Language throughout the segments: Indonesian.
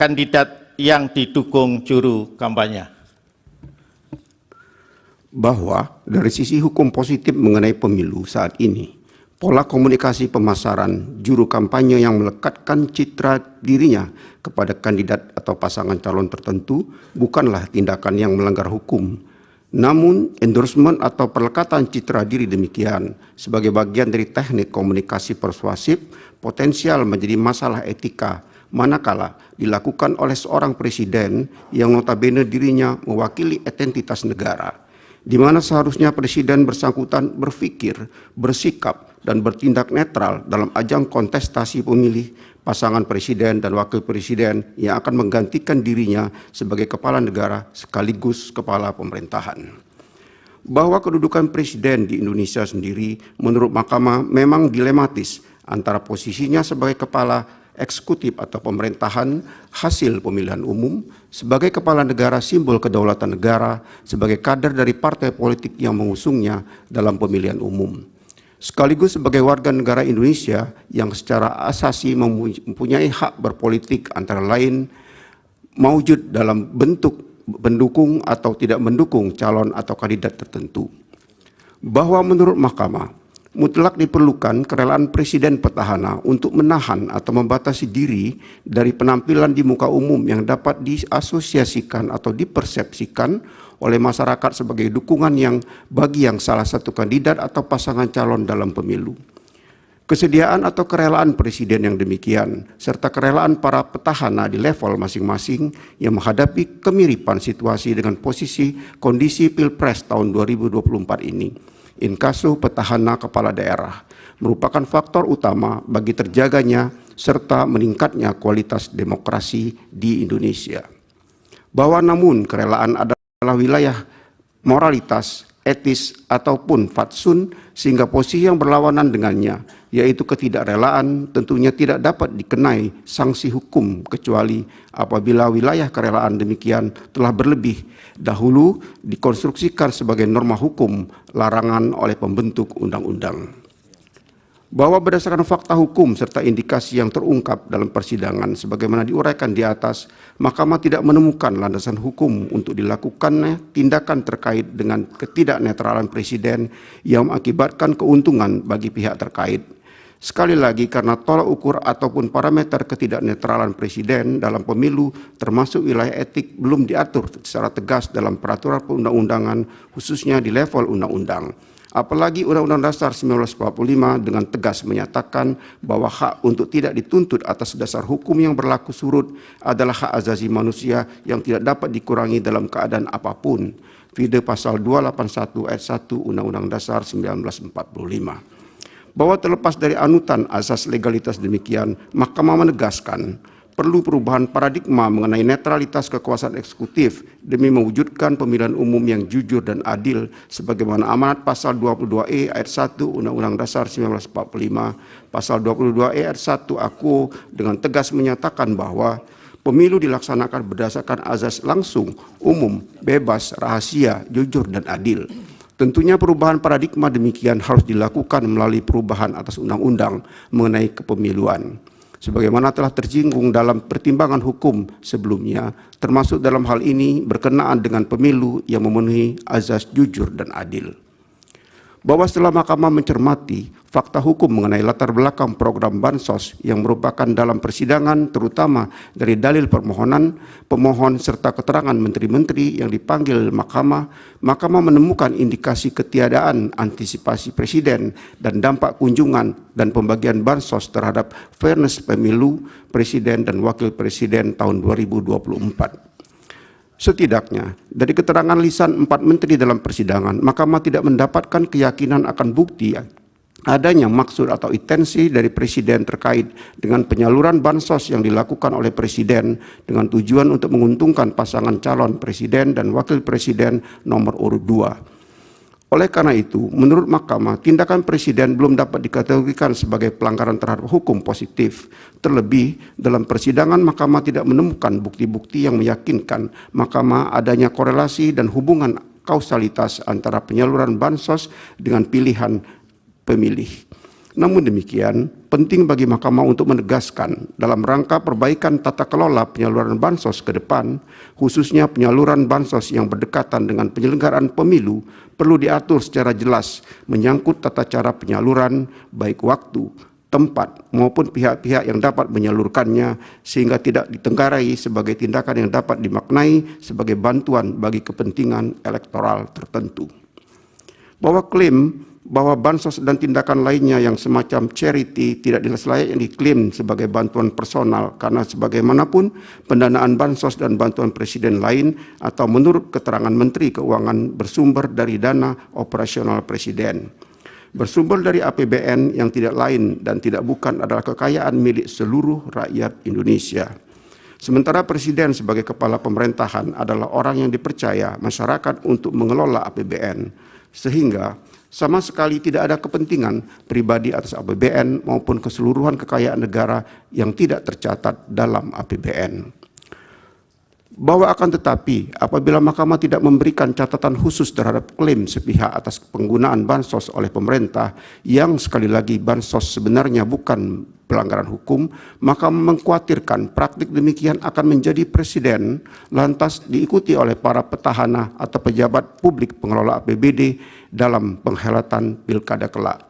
kandidat yang didukung juru kampanye. Bahwa dari sisi hukum positif mengenai pemilu saat ini, pola komunikasi pemasaran juru kampanye yang melekatkan citra dirinya kepada kandidat atau pasangan calon tertentu bukanlah tindakan yang melanggar hukum. Namun, endorsement atau perlekatan citra diri demikian sebagai bagian dari teknik komunikasi persuasif potensial menjadi masalah etika manakala dilakukan oleh seorang presiden yang notabene dirinya mewakili entitas negara, di mana seharusnya presiden bersangkutan berpikir, bersikap, dan bertindak netral dalam ajang kontestasi pemilih pasangan presiden dan wakil presiden yang akan menggantikan dirinya sebagai kepala negara sekaligus kepala pemerintahan. Bahwa kedudukan presiden di Indonesia sendiri menurut Mahkamah memang dilematis antara posisinya sebagai kepala eksekutif atau pemerintahan hasil pemilihan umum, sebagai kepala negara simbol kedaulatan negara, sebagai kader dari partai politik yang mengusungnya dalam pemilihan umum, sekaligus sebagai warga negara Indonesia yang secara asasi mempunyai hak berpolitik antara lain mewujud dalam bentuk mendukung atau tidak mendukung calon atau kandidat tertentu. Bahwa menurut Mahkamah, mutlak diperlukan kerelaan presiden petahana untuk menahan atau membatasi diri dari penampilan di muka umum yang dapat diasosiasikan atau dipersepsikan oleh masyarakat sebagai dukungan yang bagi yang salah satu kandidat atau pasangan calon dalam pemilu. Kesediaan atau kerelaan presiden yang demikian, serta kerelaan para petahana di level masing-masing yang menghadapi kemiripan situasi dengan posisi kondisi Pilpres tahun 2024 ini, inkasu petahana kepala daerah, merupakan faktor utama bagi terjaganya serta meningkatnya kualitas demokrasi di Indonesia. Bahwa namun kerelaan adalah wilayah moralitas, etis, ataupun fatsun, sehingga posisi yang berlawanan dengannya, yaitu ketidakrelaan, tentunya tidak dapat dikenai sanksi hukum kecuali apabila wilayah kerelaan demikian telah berlebih dahulu dikonstruksikan sebagai norma hukum larangan oleh pembentuk undang-undang. Bahwa berdasarkan fakta hukum serta indikasi yang terungkap dalam persidangan sebagaimana diuraikan di atas, Mahkamah tidak menemukan landasan hukum untuk dilakukannya tindakan terkait dengan ketidaknetralan presiden yang mengakibatkan keuntungan bagi pihak terkait. Sekali lagi, karena tolak ukur ataupun parameter ketidaknetralan presiden dalam pemilu termasuk wilayah etik belum diatur secara tegas dalam peraturan perundang-undangan khususnya di level undang-undang. Apalagi Undang-Undang Dasar 1945 dengan tegas menyatakan bahwa hak untuk tidak dituntut atas dasar hukum yang berlaku surut adalah hak asasi manusia yang tidak dapat dikurangi dalam keadaan apapun. Vide pasal 281 ayat 1 Undang-Undang Dasar 1945. Bahwa terlepas dari anutan asas legalitas demikian, Mahkamah menegaskan perlu perubahan paradigma mengenai netralitas kekuasaan eksekutif demi mewujudkan pemilihan umum yang jujur dan adil sebagaimana amanat pasal 22E ayat 1 Undang-Undang Dasar 1945, pasal 22E ayat 1 AKUO dengan tegas menyatakan bahwa pemilu dilaksanakan berdasarkan azas langsung, umum, bebas, rahasia, jujur, dan adil. Tentunya perubahan paradigma demikian harus dilakukan melalui perubahan atas undang-undang mengenai kepemiluan, sebagaimana telah tersinggung dalam pertimbangan hukum sebelumnya, termasuk dalam hal ini berkenaan dengan pemilu yang memenuhi azas jujur dan adil. Bahwa setelah Mahkamah mencermati fakta hukum mengenai latar belakang program Bansos yang merupakan dalam persidangan terutama dari dalil permohonan, pemohon serta keterangan menteri-menteri yang dipanggil Mahkamah, Mahkamah menemukan indikasi ketiadaan antisipasi presiden dan dampak kunjungan dan pembagian Bansos terhadap fairness pemilu presiden dan wakil presiden tahun 2024. Setidaknya, dari keterangan lisan 4 menteri dalam persidangan, Mahkamah tidak mendapatkan keyakinan akan bukti adanya maksud atau intensi dari presiden terkait dengan penyaluran bansos yang dilakukan oleh presiden dengan tujuan untuk menguntungkan pasangan calon presiden dan wakil presiden nomor urut 2. Oleh karena itu, menurut Mahkamah, tindakan presiden belum dapat dikategorikan sebagai pelanggaran terhadap hukum positif. Terlebih, dalam persidangan Mahkamah tidak menemukan bukti-bukti yang meyakinkan Mahkamah adanya korelasi dan hubungan kausalitas antara penyaluran bansos dengan pilihan pemilih. Namun demikian, penting bagi Mahkamah untuk menegaskan dalam rangka perbaikan tata kelola penyaluran bansos ke depan, khususnya penyaluran bansos yang berdekatan dengan penyelenggaraan pemilu, perlu diatur secara jelas menyangkut tata cara penyaluran, baik waktu, tempat, maupun pihak-pihak yang dapat menyalurkannya, sehingga tidak ditenggarai sebagai tindakan yang dapat dimaknai sebagai bantuan bagi kepentingan elektoral tertentu. Bahwa klaim bahwa bansos dan tindakan lainnya yang semacam charity tidak selayaknya diklaim sebagai bantuan personal karena sebagaimanapun pendanaan bansos dan bantuan presiden lain atau menurut keterangan Menteri Keuangan bersumber dari dana operasional presiden. Bersumber dari APBN yang tidak lain dan tidak bukan adalah kekayaan milik seluruh rakyat Indonesia. Sementara Presiden sebagai kepala pemerintahan adalah orang yang dipercaya masyarakat untuk mengelola APBN, sehingga sama sekali tidak ada kepentingan pribadi atas APBN maupun keseluruhan kekayaan negara yang tidak tercatat dalam APBN. Bahwa akan tetapi, apabila Mahkamah tidak memberikan catatan khusus terhadap klaim sepihak atas penggunaan bansos oleh pemerintah, yang sekali lagi bansos sebenarnya bukan pelanggaran hukum, maka mengkhawatirkan praktik demikian akan menjadi presiden, lantas diikuti oleh para petahana atau pejabat publik pengelola APBD dalam penghelatan pilkada kelak.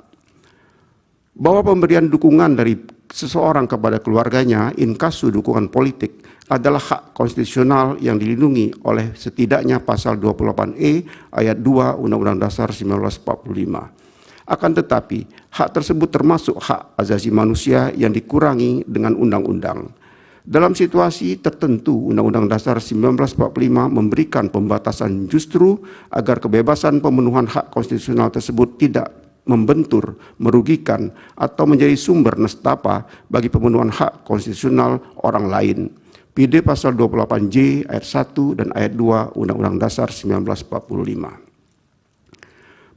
Bahwa pemberian dukungan dari seseorang kepada keluarganya, inkasu dukungan politik, adalah hak konstitusional yang dilindungi oleh setidaknya pasal 28E ayat 2 Undang-Undang Dasar 1945. Akan tetapi, hak tersebut termasuk hak asasi manusia yang dikurangi dengan undang-undang. Dalam situasi tertentu, Undang-Undang Dasar 1945 memberikan pembatasan justru agar kebebasan pemenuhan hak konstitusional tersebut tidak membentur, merugikan, atau menjadi sumber nestapa bagi pemenuhan hak konstitusional orang lain. PD pasal 28J ayat 1 dan ayat 2 Undang-Undang Dasar 1945.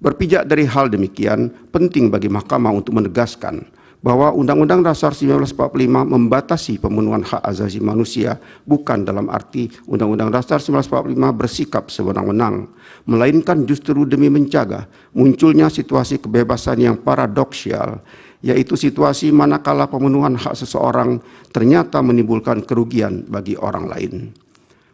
Berpijak dari hal demikian, penting bagi Mahkamah untuk menegaskan bahwa Undang-Undang Dasar 1945 membatasi pemenuhan hak asasi manusia bukan dalam arti Undang-Undang Dasar 1945 bersikap sewenang-wenang, melainkan justru demi mencegah munculnya situasi kebebasan yang paradoksial, yaitu situasi manakala pemenuhan hak seseorang ternyata menimbulkan kerugian bagi orang lain.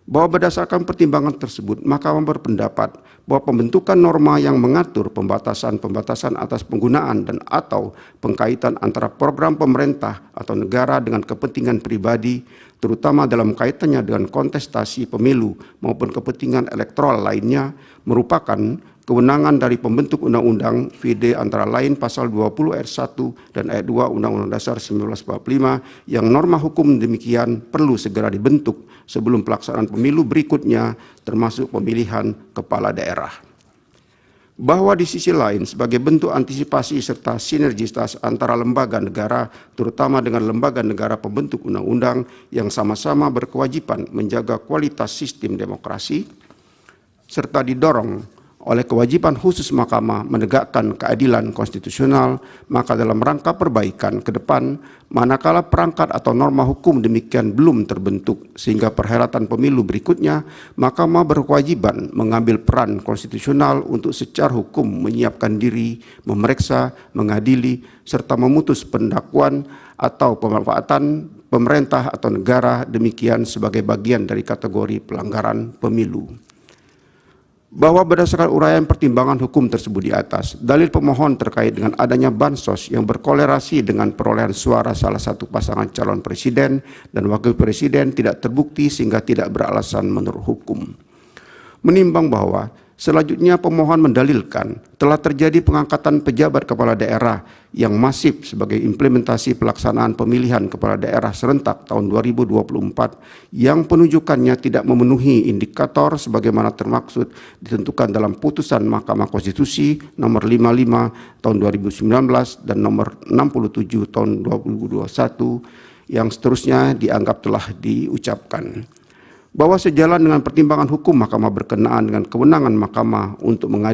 Bahwa berdasarkan pertimbangan tersebut, Mahkamah berpendapat bahwa pembentukan norma yang mengatur pembatasan-pembatasan atas penggunaan dan atau pengkaitan antara program pemerintah atau negara dengan kepentingan pribadi, terutama dalam kaitannya dengan kontestasi pemilu maupun kepentingan elektoral lainnya, merupakan kewenangan dari pembentuk undang-undang VD antara lain pasal 20 ayat 1 dan ayat 2 Undang-Undang Dasar 1945 yang norma hukum demikian perlu segera dibentuk sebelum pelaksanaan pemilu berikutnya termasuk pemilihan kepala daerah. Bahwa di sisi lain sebagai bentuk antisipasi serta sinergitas antara lembaga negara terutama dengan lembaga negara pembentuk undang-undang yang sama-sama berkewajiban menjaga kualitas sistem demokrasi serta didorong oleh kewajiban khusus Mahkamah menegakkan keadilan konstitusional, maka dalam rangka perbaikan ke depan, manakala perangkat atau norma hukum demikian belum terbentuk sehingga perhelatan pemilu berikutnya, Mahkamah berkewajiban mengambil peran konstitusional untuk secara hukum menyiapkan diri, memeriksa, mengadili, serta memutus pendakwaan atau pemanfaatan pemerintah atau negara demikian sebagai bagian dari kategori pelanggaran pemilu. Bahwa berdasarkan uraian pertimbangan hukum tersebut di atas, dalil pemohon terkait dengan adanya bansos yang berkolerasi dengan perolehan suara salah satu pasangan calon presiden dan wakil presiden tidak terbukti sehingga tidak beralasan menurut hukum. Menimbang bahwa selanjutnya pemohon mendalilkan telah terjadi pengangkatan pejabat kepala daerah yang masif sebagai implementasi pelaksanaan pemilihan kepala daerah serentak tahun 2024 yang penunjukannya tidak memenuhi indikator sebagaimana termaksud ditentukan dalam putusan Mahkamah Konstitusi nomor 55 tahun 2019 dan nomor 67 tahun 2021 yang seterusnya dianggap telah diucapkan. Bahwa sejalan dengan pertimbangan hukum Mahkamah berkenaan dengan kewenangan Mahkamah untuk mengadili